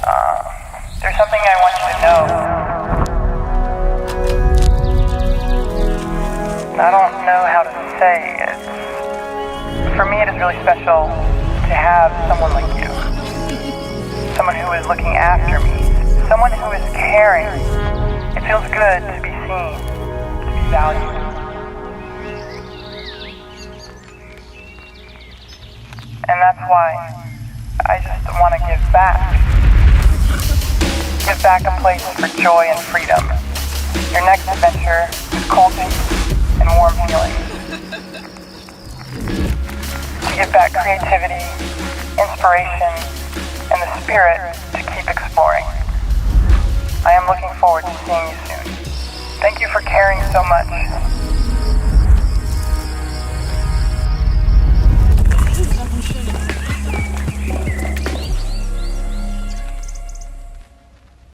There's something I want you to know. I don't know how to say it. For me, it is really special to have someone like you. Someone who is looking after me. Someone who is caring. It feels good to be seen, to be valued. And that's why I just want to give back. Give back a place for joy and freedom. Your next adventure is cold and warm feelings. To give back creativity, inspiration, and the spirit to keep exploring. I am looking forward to seeing you soon. Thank you for caring so much.